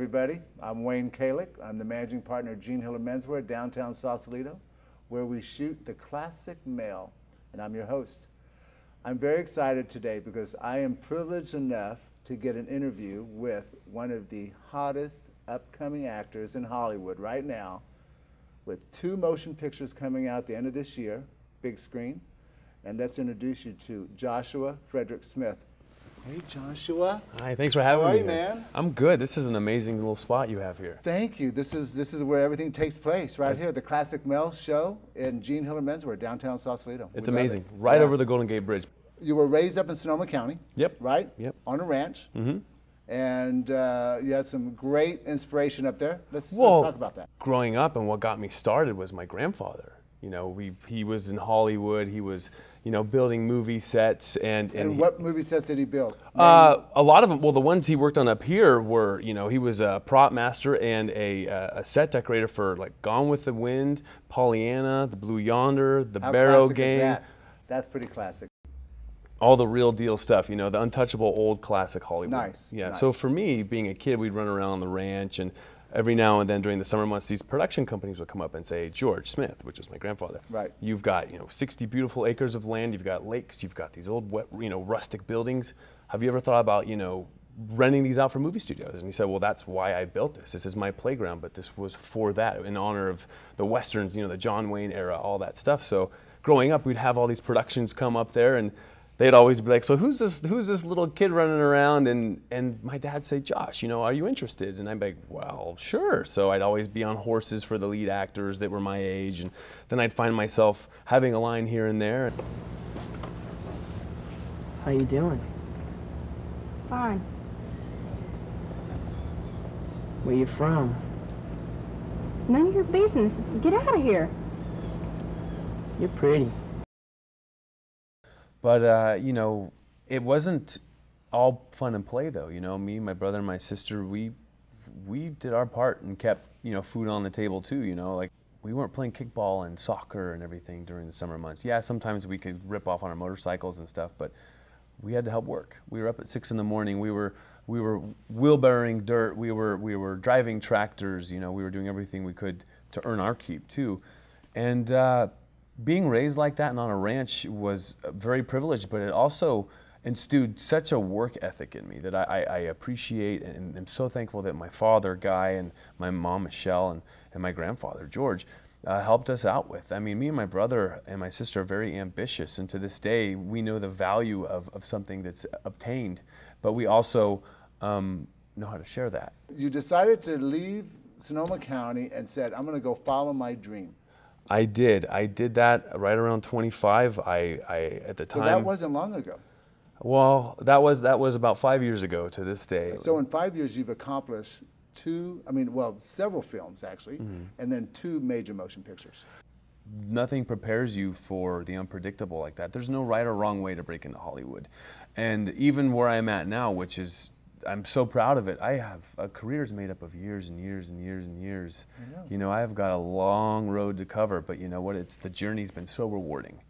everybody. I'm Wayne Kaleck. I'm the managing partner of Jean Hiller Menswear, downtown Sausalito, where we shoot the classic male, and I'm your host. I'm very excited today because I am privileged enough to get an interview with one of the hottest upcoming actors in Hollywood right now, with 2 motion pictures coming out at the end of this year, big screen. And let's introduce you to Joshua Fredric Smith. Hey, Joshua. Hi, thanks for having me. How are you, man? I'm good. This is an amazing little spot you have here. Thank you. This is where everything takes place, right here, the Classic Male Show in Jean Hiller Menswear, downtown Sausalito. It's amazing. Right over the Golden Gate Bridge. You were raised up in Sonoma County. Yep. Right? Yep. On a ranch. Mm-hmm. And you had some great inspiration up there. Let's talk about that. Growing up, and what got me started was my grandfather. You know, he was in Hollywood. He was, you know, building movie sets. And what movie sets did he build? A lot of them. Well, the ones he worked on up here were, you know, he was a prop master and a set decorator for like Gone with the Wind, Pollyanna, The Blue Yonder, The Barrow Gang. Is that? That's pretty classic. All the real deal stuff, you know, the untouchable old classic Hollywood. Nice. Yeah. Nice. So for me, being a kid, we'd run around on the ranch, and every now and then during the summer months, these production companies would come up and say, George Smith, which was my grandfather. Right. You've got, you know, 60 beautiful acres of land. You've got lakes. You've got these old, wet, you know, rustic buildings. Have you ever thought about, you know, renting these out for movie studios? And he said, well, that's why I built this. This is my playground, but this was for that, in honor of the Westerns, you know, the John Wayne era, all that stuff. So growing up, we'd have all these productions come up there, and they'd always be like, so who's this little kid running around? And my dad'd say, Josh, you know, are you interested? And I'd be like, well, sure. So I'd always be on horses for the lead actors that were my age. And then I'd find myself having a line here and there. How you doing? Fine. Where you from? None of your business. Get out of here. You're pretty. But, you know, it wasn't all fun and play, though. You know, me, my brother, and my sister, we did our part and kept, you know, food on the table, too, you know. Like, we weren't playing kickball and soccer and everything during the summer months. Yeah, sometimes we could rip off on our motorcycles and stuff, but we had to help work. We were up at 6 in the morning. We were wheelbarrowing dirt. We were driving tractors. You know, we were doing everything we could to earn our keep, too. And being raised like that and on a ranch was very privileged, but it also instilled such a work ethic in me that I appreciate, and I'm so thankful that my father, Guy, and my mom, Michelle, and my grandfather, George, helped us out with. I mean, me and my brother and my sister are very ambitious, and to this day, we know the value of something that's obtained, but we also know how to share that. You decided to leave Sonoma County and said, I'm going to go follow my dream. I did that right around 25. I at the time. So that wasn't long ago. Well, that was about 5 years ago to this day. So in 5 years, you've accomplished several films actually, and then 2 major motion pictures. Nothing prepares you for the unpredictable like that. There's no right or wrong way to break into Hollywood. And even where I'm at now, which is, I'm so proud of it. I have a career's made up of years and years and years and years. You know, I've got a long road to cover, but you know what? The journey's been so rewarding.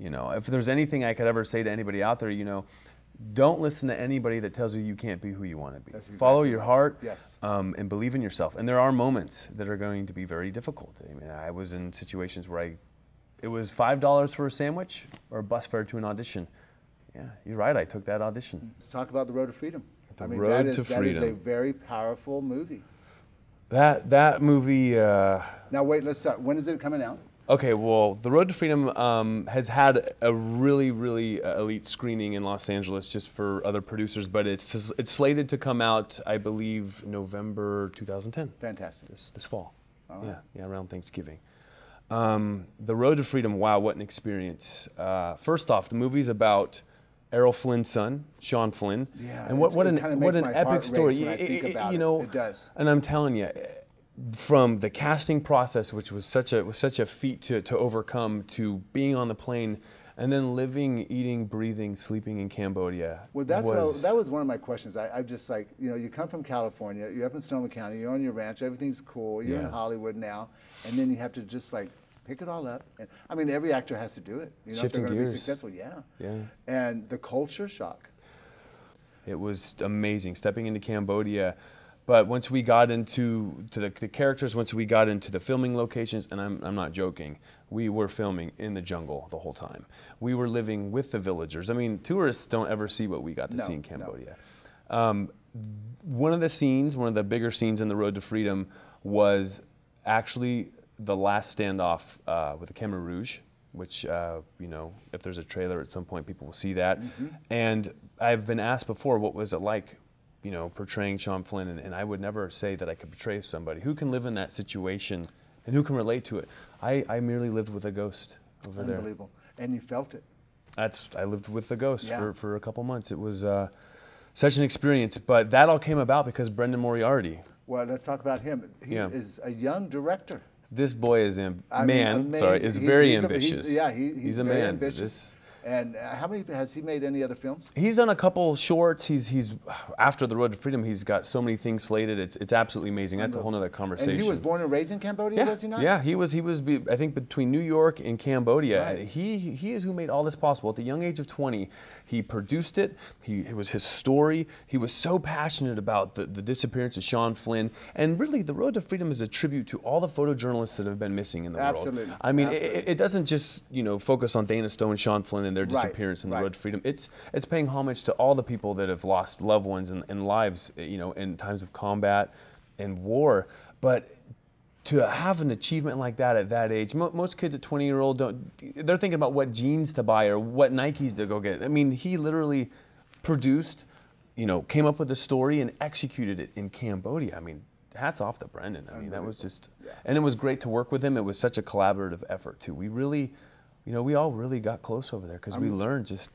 You know, if there's anything I could ever say to anybody out there, you know, don't listen to anybody that tells you you can't be who you want to be. Exactly Follow your heart, yes. And believe in yourself. And there are moments that are going to be very difficult. I mean, I was in situations where it was $5 for a sandwich or a bus fare to an audition. Yeah, you're right. I took that audition. Let's talk about The Road to Freedom. Road to Freedom. That is a very powerful movie. That movie. Now wait, let's start. When is it coming out? Okay, well, The Road to Freedom has had a really, really elite screening in Los Angeles just for other producers, but it's slated to come out, I believe, November 2010. Fantastic. This fall. All right. Yeah, around Thanksgiving. The Road to Freedom, wow, what an experience. First off, the movie's about Errol Flynn's son, Sean Flynn. Yeah, and what an epic story. You know, it does. And I'm telling you, from the casting process, which was such a feat to overcome, to being on the plane, and then living, eating, breathing, sleeping in Cambodia. Well, that was one of my questions. I just like, you know, you come from California, you're up in Sonoma County, you're on your ranch, everything's cool, you're in Hollywood now, and then you have to just like pick it all up. And I mean, every actor has to do it. You know, if they're going to be successful, yeah. And the culture shock. It was amazing. Stepping into Cambodia, But once we got into the characters, once we got into the filming locations, and I'm not joking, we were filming in the jungle the whole time. We were living with the villagers. I mean, tourists don't ever see what we got to see in Cambodia. One of the bigger scenes in The Road to Freedom was actually the last standoff with the Khmer Rouge, which, you know, if there's a trailer at some point, people will see that. And I've been asked before, what was it like, you know, portraying Sean Flynn, and I would never say that I could portray somebody who can live in that situation and who can relate to it. I merely lived with a ghost over there. Unbelievable. And you felt it. I lived with the ghost for a couple months. It was such an experience, but that all came about because Brendan Moriarty. Well, let's talk about him. He is a young director. This boy is very ambitious. He's a man. Ambitious. And how many has he made? Any other films? He's done a couple shorts. He's after The Road to Freedom. He's got so many things slated. It's absolutely amazing. That's a whole other conversation. And he was born and raised in Cambodia, was he not? Yeah, he was. I think between New York and Cambodia. Right. He is who made all this possible. At the young age of 20, he produced it. It was his story. He was so passionate about the disappearance of Sean Flynn. And really, The Road to Freedom is a tribute to all the photojournalists that have been missing in the world. Absolutely. I mean, it doesn't just focus on Dana Stone, Sean Flynn, and their disappearance in The Road to Freedom. It's paying homage to all the people that have lost loved ones and lives, in times of combat and war. But to have an achievement like that at that age, most kids at 20-year-old they're thinking about what jeans to buy or what Nikes to go get. I mean, he literally produced, came up with a story and executed it in Cambodia. I mean, hats off to Brendan. I mean, that was just, and it was great to work with him. It was such a collaborative effort too. We really, we all really got close over there because we learned just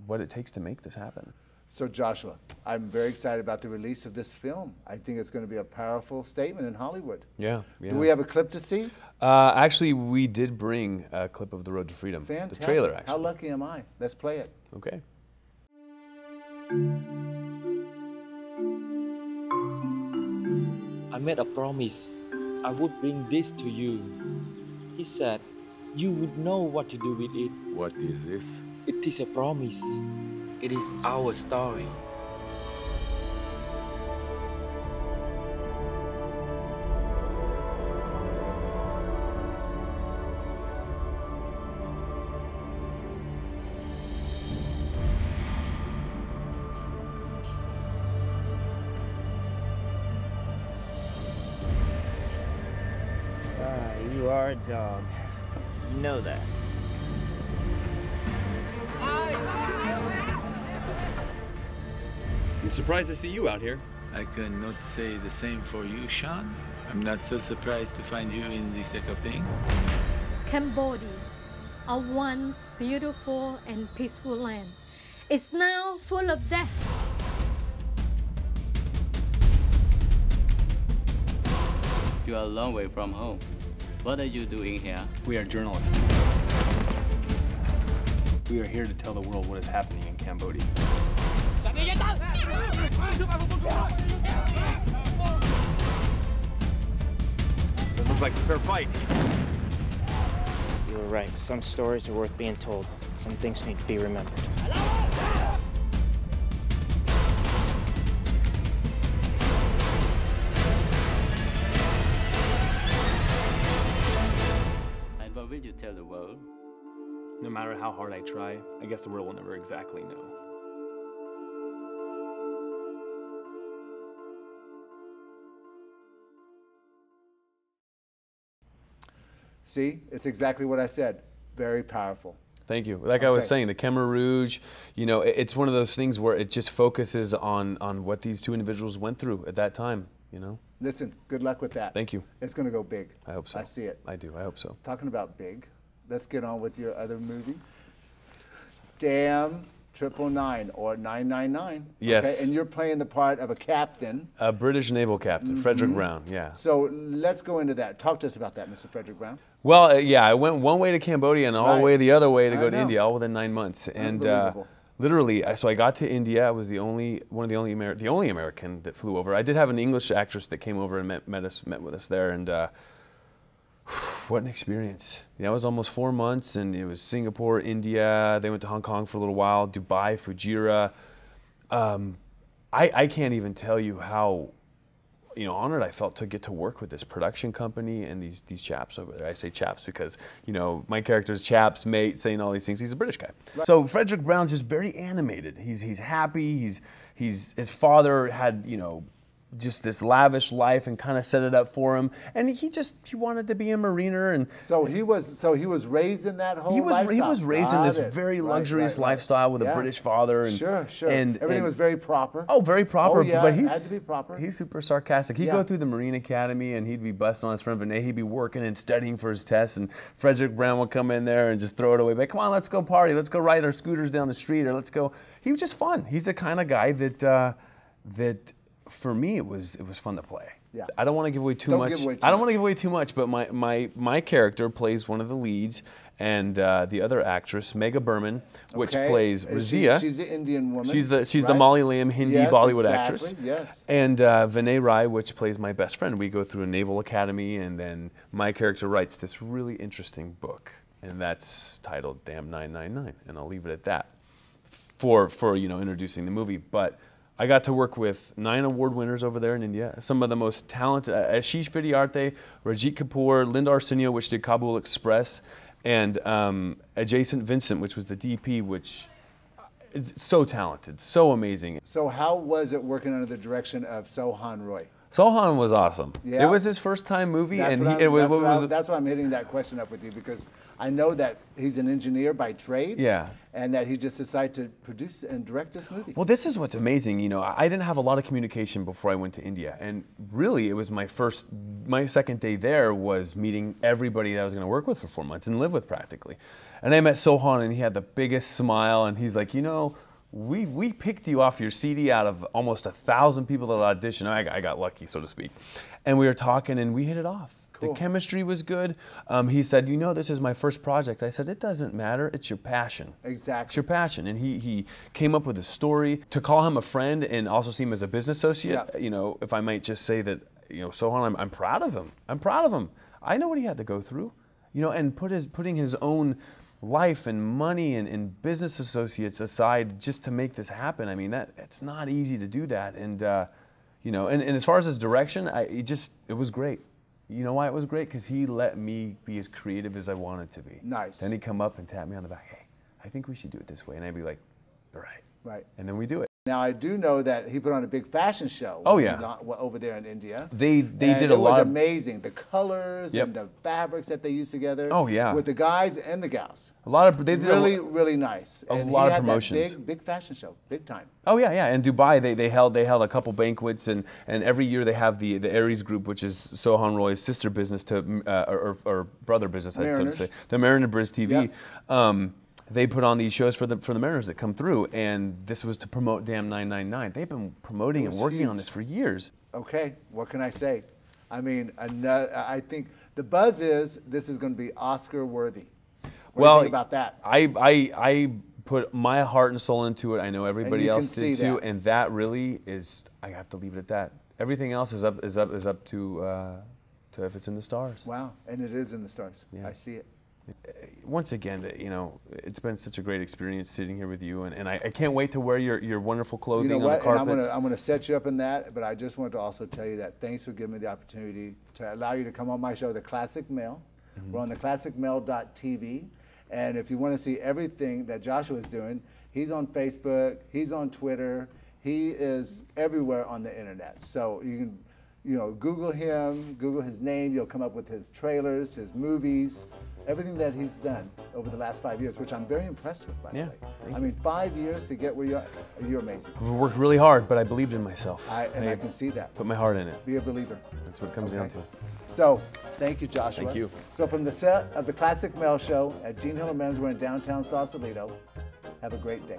what it takes to make this happen. So Joshua, I'm very excited about the release of this film. I think it's going to be a powerful statement in Hollywood. Yeah. Do we have a clip to see? Actually, we did bring a clip of The Road to Freedom. Fantastic. The trailer, actually. How lucky am I? Let's play it. Okay. I made a promise. I would bring this to you. He said, you would know what to do with it. What is this? It is a promise. It is our story. You are a dog. You know that. I'm surprised to see you out here. I cannot say the same for you, Sean. I'm not so surprised to find you in this thick of things. Cambodia, a once beautiful and peaceful land, is now full of death. You are a long way from home. What are you doing here? We are journalists. We are here to tell the world what is happening in Cambodia. This looks like a fair fight. You were right. Some stories are worth being told. Some things need to be remembered. And what will you tell the world? No matter how hard I try, I guess the world will never exactly know. See, it's exactly what I said. Very powerful. Thank you. Like I was saying, the Khmer Rouge, it's one of those things where it just focuses on what these two individuals went through at that time, Listen, good luck with that. Thank you. It's going to go big. I hope so. I see it. I do. I hope so. Talking about big, let's get on with your other movie. Damn 999 or 999. Yes. Okay? And you're playing the part of a captain. A British naval captain, Fredric Brown, yeah. So let's go into that. Talk to us about that, Mr. Fredric Brown. Well, yeah, I went one way to Cambodia and all the way the other way to go to India, all within 9 months. And literally, so I got to India. I was the only American that flew over. I did have an English actress that came over and met with us there, and what an experience. It was almost 4 months, and it was Singapore, India. They went to Hong Kong for a little while, Dubai, Fujairah. I can't even tell you how you know, honored I felt to get to work with this production company and these chaps over there. I say chaps because, you know, my character's chaps, mate, saying all these things. He's a British guy. Right. So Fredric Brown's just very animated. He's happy. His father had, you know, just this lavish life and kind of set it up for him, and he wanted to be a mariner. And so he was raised in that whole lifestyle. He was raised in this very luxurious lifestyle with a British father, and sure, and everything was very proper. Oh, very proper. Oh, yeah, but it had to be proper. He's super sarcastic. He'd go through the Marine Academy and he'd be busting on his friend Vinay. He'd be working and studying for his tests, and Fredric Brown would come in there and just throw it away. But come on, let's go party. Let's go ride our scooters down the street, or let's go. He was just fun. He's the kind of guy that for me, it was fun to play. Yeah. I don't want to give away too much. I don't want to give away too much, but my character plays one of the leads, and the other actress, Mega Berman, which plays Razia. She's the Indian woman. She's the Malayalam Hindi Bollywood actress. Yes. And Vinay Rai, which plays my best friend. We go through a naval academy, and then my character writes this really interesting book, and that's titled Damn 999, and I'll leave it at that for you know, introducing the movie. But I got to work with 9 award winners over there in India. Some of the most talented, Ashish Vidyarthy, Rajit Kapoor, Linda Arsenio, which did Kabul Express, and Adjacent Vincent, which was the DP, which is so talented, so amazing. So how was it working under the direction of Sohan Roy? Sohan was awesome. Yeah. It was his first time movie, That's and that's why I'm hitting that question up with you, because I know that he's an engineer by trade. Yeah. And that he just decided to produce and direct this movie. Well, this is what's amazing. You know, I didn't have a lot of communication before I went to India, and really, it was my second day there was meeting everybody that I was going to work with for 4 months and live with practically. And I met Sohan, and he had the biggest smile, and he's like, you know, we picked you off your CD out of almost 1,000 people that auditioned. I got lucky, so to speak. And we were talking, and we hit it off. Cool. The chemistry was good. He said, you know, this is my first project. I said, it doesn't matter. It's your passion. Exactly. It's your passion. And he came up with a story. To call him a friend and also see him as a business associate, you know, if I might just say that, you know, Sohan, I'm proud of him. I'm proud of him. I know what he had to go through, you know, and putting his own life and money and business associates aside just to make this happen. I mean, it's not easy to do that. And, you know, and as far as his direction, it was great. You know why it was great? Because he let me be as creative as I wanted to be. Nice. Then he'd come up and tap me on the back. Hey, I think we should do it this way. And I'd be like, all right. Right. And then we do it. Now, I do know that he put on a big fashion show. Oh, yeah. Over there in India. They did a lot. It was amazing. The colors and the fabrics that they used together. Oh, yeah. With the guys and the gals. They did really nice. A lot of promotions. That big fashion show, big time. Oh yeah. In Dubai, they held a couple banquets, and every year they have the Aries Group, which is Sohan Roy's sister business or brother business, I'd so to say, the Mariner Briz TV. Yep. They put on these shows for the Mariners that come through, and this was to promote Damn 999. They've been promoting and working on this for years. Okay, what can I say? I mean, I think the buzz is this is going to be Oscar worthy. What do you think about that? I put my heart and soul into it. I know everybody else did too, and that really is. I have to leave it at that. Everything else is up to if it's in the stars. Wow, and it is in the stars. Yeah. I see it. Once again, you know, it's been such a great experience sitting here with you, and I can't wait to wear your wonderful clothing on the carpets. And I'm gonna set you up in that, but I just wanted to also tell you that thanks for giving me the opportunity to allow you to come on my show, The Classic Male. Mm-hmm. We're on theclassicmale.tv, and if you want to see everything that Joshua is doing, he's on Facebook, he's on Twitter, he is everywhere on the internet. So you can, you know, Google him, Google his name, you'll come up with his trailers, his movies, everything that he's done over the last 5 years, which I'm very impressed with, by the way. I mean, 5 years to get where you're amazing. I've worked really hard, but I believed in myself. I can see that. Put my heart in it. Be a believer. That's what it comes down to. So, thank you, Joshua. Thank you. So from the set of the Classic Male Show at Jean Hiller Menswear in downtown Sausalito, have a great day.